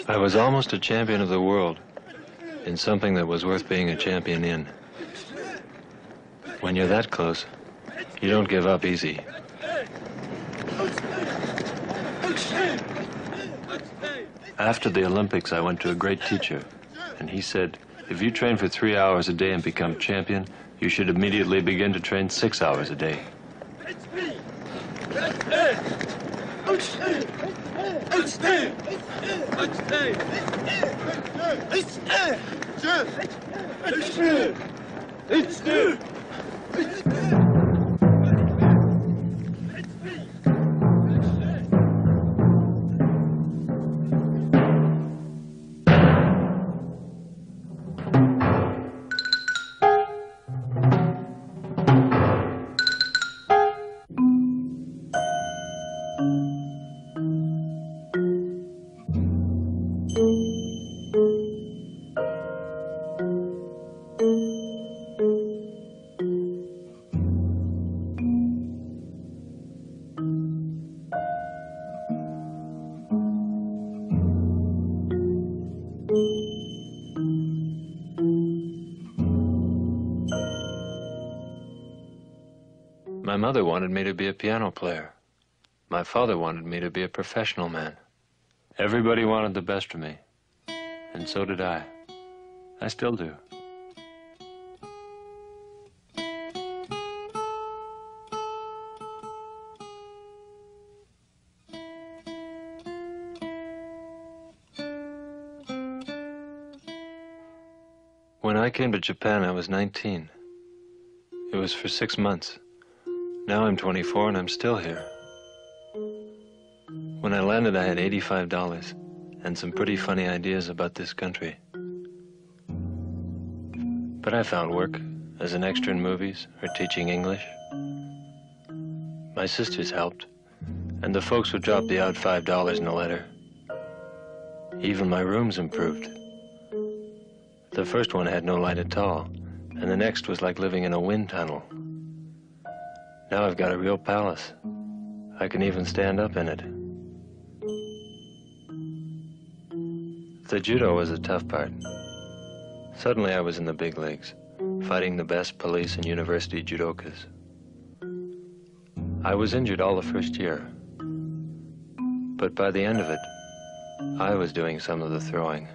I was almost a champion of the world in something that was worth being a champion in. When you're that close, you don't give up easy. After the Olympics, I went to a great teacher, and he said, if you train for 3 hours a day and become champion, you should immediately begin to train 6 hours a day. My mother wanted me to be a piano player. My father wanted me to be a professional man. Everybody wanted the best for me, and so did I. I still do. When I came to Japan, I was 19. It was for 6 months. Now I'm 24 and I'm still here. When I landed, I had $85 and some pretty funny ideas about this country. But I found work as an extra in movies or teaching English. My sisters helped, and the folks would drop the odd $5 in a letter. Even my rooms improved. The first one had no light at all, and the next was like living in a wind tunnel. Now I've got a real palace. I can even stand up in it. The judo was a tough part. Suddenly I was in the big leagues, fighting the best police and university judokas. I was injured all the first year, but by the end of it, I was doing some of the throwing.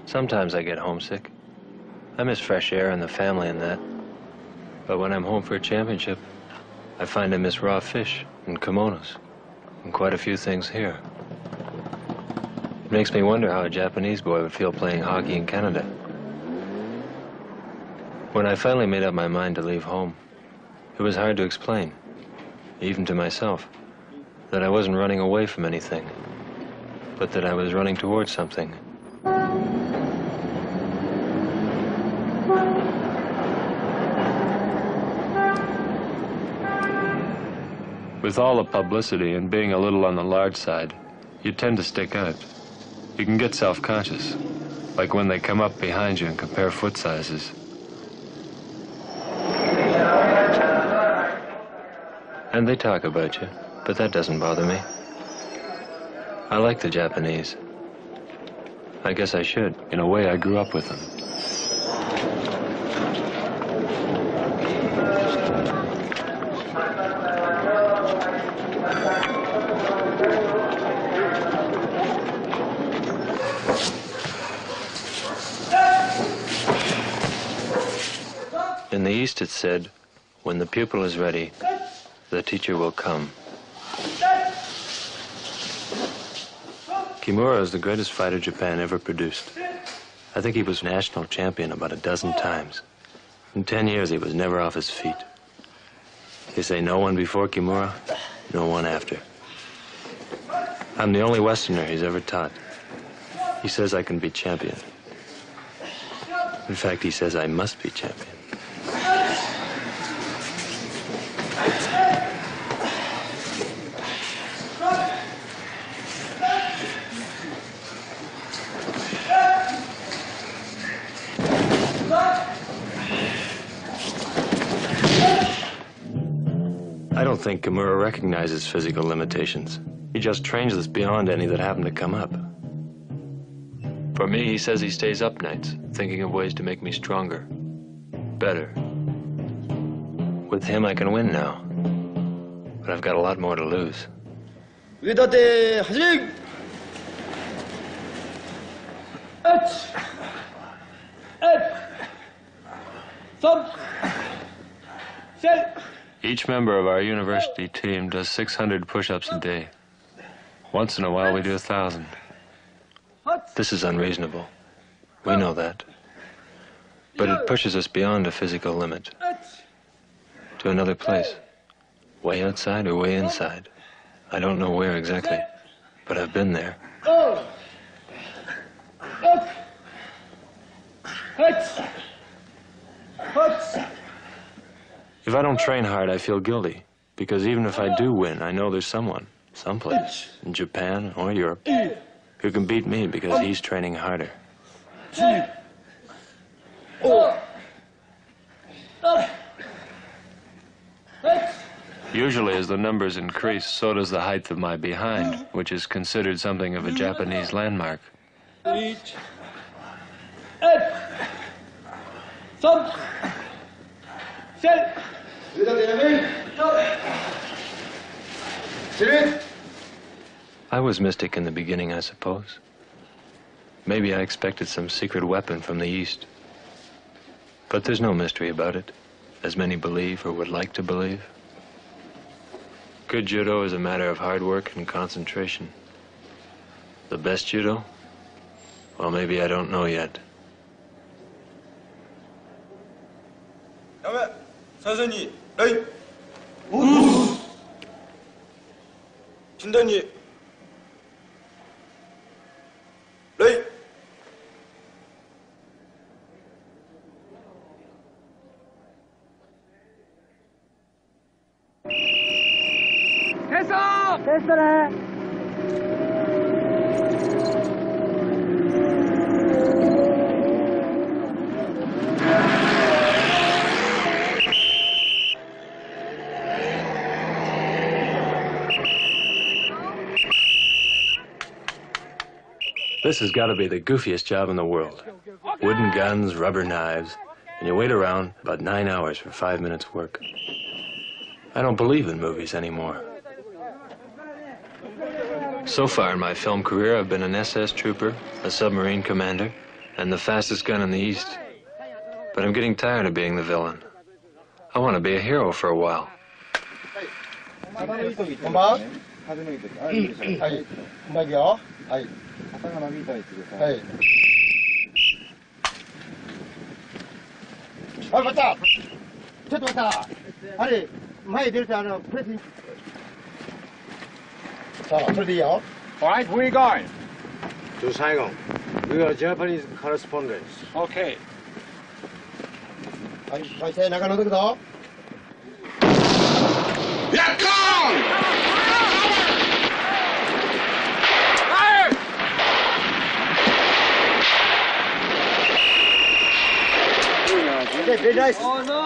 Sometimes I get homesick. I miss fresh air and the family and that. But when I'm home for a championship, I find I miss raw fish and kimonos and quite a few things here. It makes me wonder how a Japanese boy would feel playing hockey in Canada. When I finally made up my mind to leave home, it was hard to explain, even to myself, that I wasn't running away from anything, but that I was running towards something. With all the publicity and being a little on the large side, you tend to stick out. You can get self-conscious, like when they come up behind you and compare foot sizes. And they talk about you, but that doesn't bother me. I like the Japanese. I guess I should. In a way, I grew up with them. In the East it said, when the pupil is ready, the teacher will come. Kimura is the greatest fighter Japan ever produced. I think he was national champion about a dozen times. In 10 years, he was never off his feet. They say no one before Kimura, no one after. I'm the only Westerner he's ever taught. He says I can be champion. In fact, he says I must be champion. I don't think Kimura recognizes physical limitations. He just trains us beyond any that happen to come up. For me, he says he stays up nights, thinking of ways to make me stronger, better. With him, I can win now, but I've got a lot more to lose. Each member of our university team does 600 push-ups a day. Once in a while, we do 1,000. This is unreasonable. We know that. But it pushes us beyond a physical limit. To another place. Way outside or way inside. I don't know where exactly, but I've been there. If I don't train hard, I feel guilty. Because even if I do win, I know there's someone, someplace, in Japan or Europe, who can beat me because he's training harder. Usually, as the numbers increase, so does the height of my behind, which is considered something of a Japanese landmark. I was mystic in the beginning, I suppose. Maybe I expected some secret weapon from the East. But there's no mystery about it, as many believe or would like to believe. Good judo is a matter of hard work and concentration. The best judo? Well, maybe I don't know yet. 선생님, 레이. 진단이. 레이. 됐어! 됐어래. This has got to be the goofiest job in the world. Wooden guns, rubber knives, and you wait around about 9 hours for 5 minutes work. I don't believe in movies anymore. So far in my film career, I've been an SS trooper, a submarine commander, and the fastest gun in the East. But I'm getting tired of being the villain. I want to be a hero for a while. All right, where are you going? To Saigon. We are Japanese correspondents. Okay. Okay, very nice. Oh no!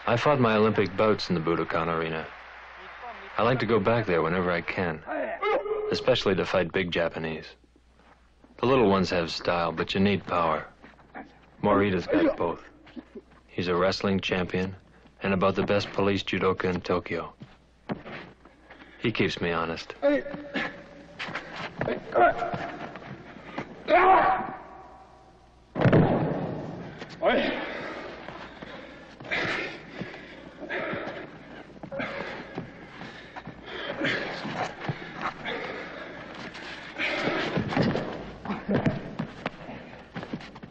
I fought my Olympic bouts in the Budokan arena. I like to go back there whenever I can, especially to fight big Japanese. The little ones have style, but you need power. Morita's got both. He's a wrestling champion and about the best police judoka in Tokyo. He keeps me honest.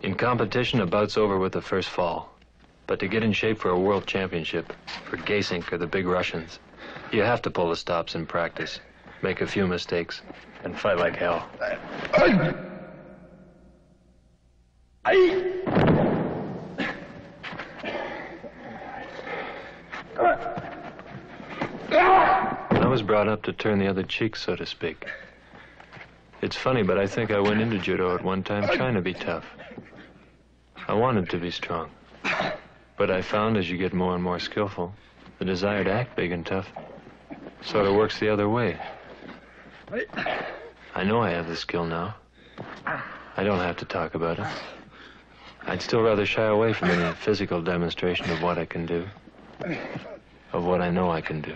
In competition, a bout's over with the first fall. But to get in shape for a world championship, for Gasink or the big Russians, you have to pull the stops in practice, make a few mistakes, and fight like hell. I was brought up to turn the other cheek, so to speak. It's funny, but I think I went into judo at one time trying to be tough. I wanted to be strong. But I found as you get more and more skillful, the desire to act big and tough sort of works the other way. I know I have the skill now. I don't have to talk about it. I'd still rather shy away from any physical demonstration of what I can do, of what I know I can do.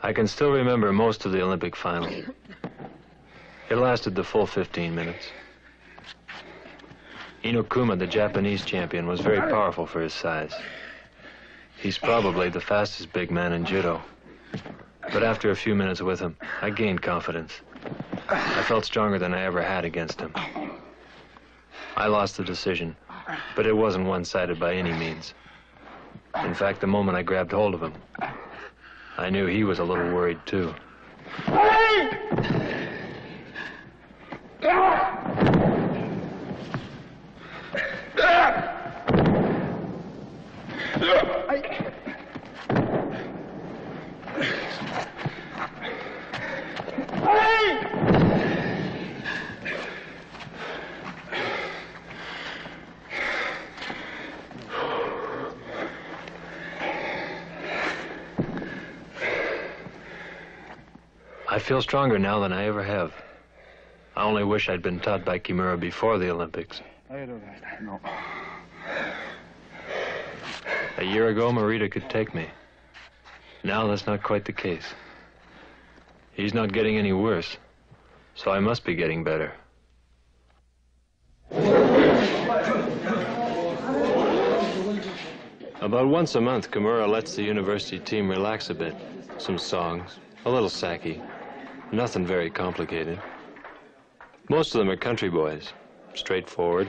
I can still remember most of the Olympic final. It lasted the full 15 minutes. Inokuma, the Japanese champion, was very powerful for his size. He's probably the fastest big man in judo. But after a few minutes with him, I gained confidence. I felt stronger than I ever had against him. I lost the decision, but it wasn't one-sided by any means. In fact, the moment I grabbed hold of him, I knew he was a little worried too. I feel stronger now than I ever have. I only wish I'd been taught by Kimura before the Olympics. A year ago, Morita could take me. Now that's not quite the case. He's not getting any worse, so I must be getting better. About once a month, Kimura lets the university team relax a bit. Some songs, a little sake. Nothing very complicated. Most of them are country boys, straightforward,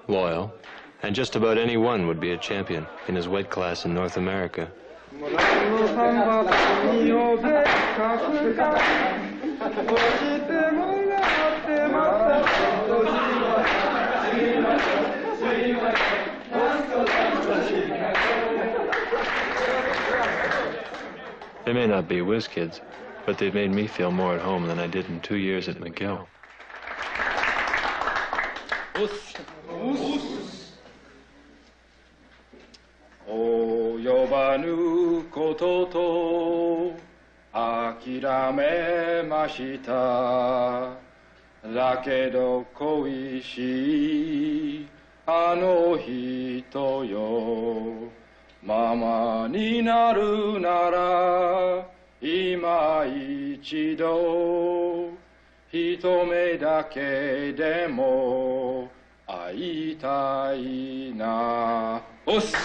loyal, and just about any one would be a champion in his weight class in North America. They may not be whiz kids, but they've made me feel more at home than I did in 2 years at McGill. Oyobanu koto to akiramemashita, dakedo koishii ano hito yo, mama ni naru nara 今一度一目だけでも会いたいな。おっす。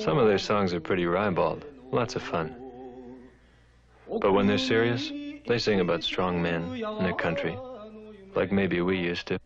Some of their songs are pretty ribald, lots of fun. But when they're serious, they sing about strong men and their country, like maybe we used to.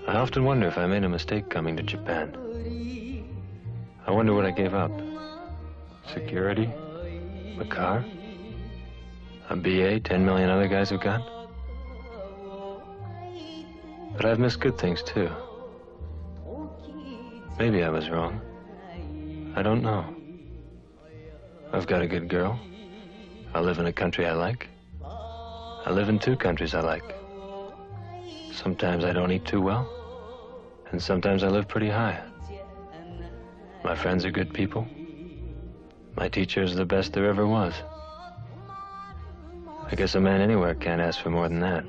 I often wonder if I made a mistake coming to Japan. I wonder what I gave up. Security? A car? A BA 10 million other guys have got? But I've missed good things too. Maybe I was wrong. I don't know. I've got a good girl. I live in a country I like. I live in two countries I like. Sometimes I don't eat too well, and sometimes I live pretty high. My friends are good people. My teacher is the best there ever was. I guess a man anywhere can't ask for more than that.